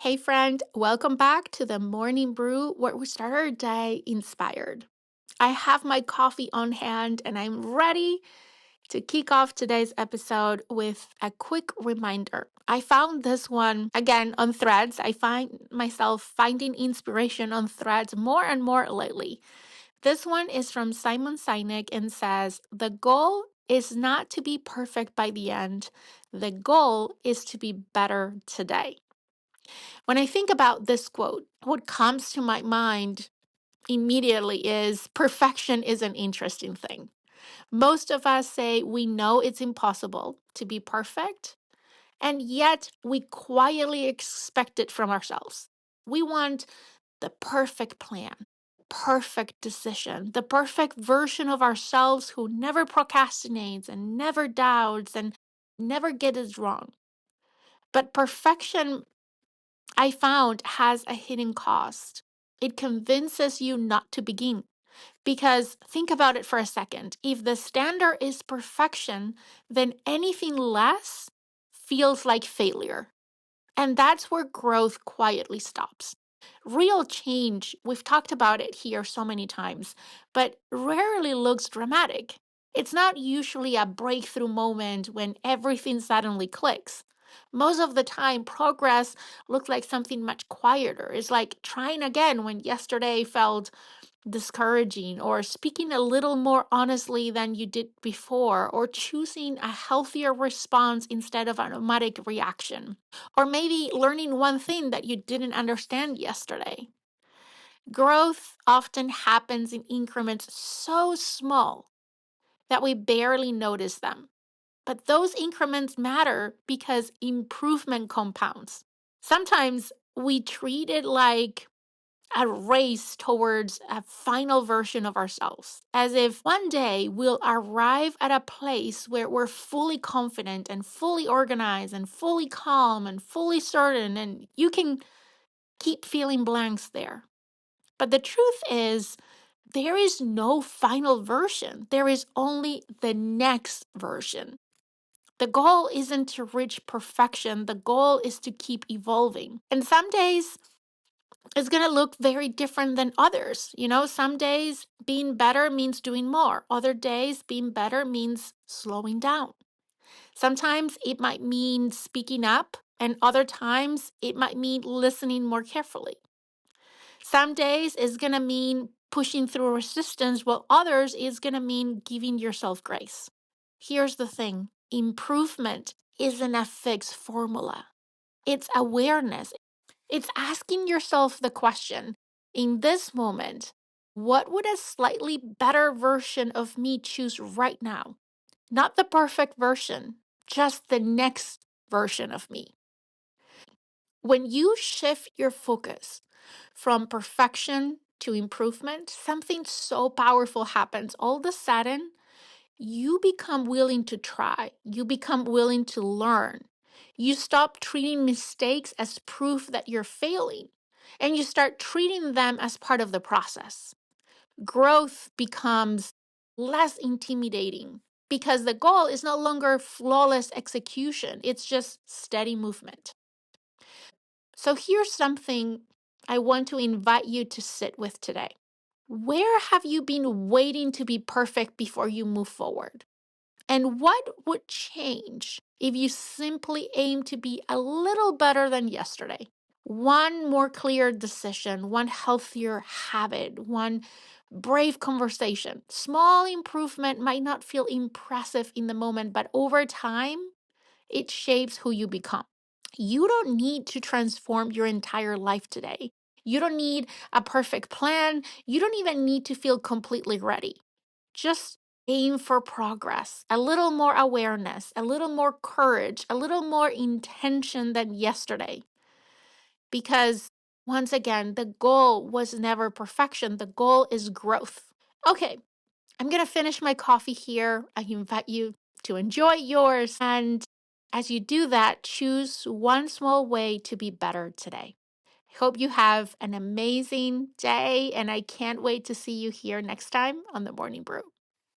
Hey, friend, welcome back to the Morning Brew, where we start our day inspired. I have my coffee on hand and I'm ready to kick off today's episode with a quick reminder. I found this one again on threads. I find myself finding inspiration on threads more and more lately. This one is from Simon Sinek and says, "The goal is not to be perfect by the end, the goal is to be better today." When I think about this quote, what comes to my mind immediately is perfection is an interesting thing. Most of us say we know it's impossible to be perfect, and yet we quietly expect it from ourselves. We want the perfect plan, perfect decision, the perfect version of ourselves who never procrastinates and never doubts and never gets it wrong. But perfection, I found, has a hidden cost. It convinces you not to begin. Because think about it for a second. If the standard is perfection, then anything less feels like failure. And that's where growth quietly stops. Real change, we've talked about it here so many times, but rarely looks dramatic. It's not usually a breakthrough moment when everything suddenly clicks. Most of the time, progress looks like something much quieter. It's like trying again when yesterday felt discouraging, or speaking a little more honestly than you did before, or choosing a healthier response instead of an automatic reaction, or maybe learning one thing that you didn't understand yesterday. Growth often happens in increments so small that we barely notice them. But those increments matter because improvement compounds. Sometimes we treat it like a race towards a final version of ourselves, as if one day we'll arrive at a place where we're fully confident and fully organized and fully calm and fully certain, and you can keep feeling blanks there. But the truth is, there is no final version. There is only the next version. The goal isn't to reach perfection. The goal is to keep evolving. And some days it's going to look very different than others. Some days being better means doing more. Other days being better means slowing down. Sometimes it might mean speaking up, and other times it might mean listening more carefully. Some days it's going to mean pushing through resistance, while others is going to mean giving yourself grace. Here's the thing: improvement isn't a fixed formula, it's awareness. It's asking yourself the question, in this moment, what would a slightly better version of me choose right now? Not the perfect version, just the next version of me. When you shift your focus from perfection to improvement, something so powerful happens. All of a sudden, you become willing to try. You become willing to learn. You stop treating mistakes as proof that you're failing, and you start treating them as part of the process. Growth becomes less intimidating because the goal is no longer flawless execution, it's just steady movement. So here's something I want to invite you to sit with today. Where have you been waiting to be perfect before you move forward? And what would change if you simply aim to be a little better than yesterday? One more clear decision, one healthier habit, one brave conversation. Small improvement might not feel impressive in the moment, but over time, it shapes who you become. You don't need to transform your entire life today. You don't need a perfect plan. You don't even need to feel completely ready. Just aim for progress, a little more awareness, a little more courage, a little more intention than yesterday. Because once again, the goal was never perfection. The goal is growth. Okay, I'm going to finish my coffee here. I invite you to enjoy yours. And as you do that, choose one small way to be better today. I hope you have an amazing day, and I can't wait to see you here next time on the Morning Brew.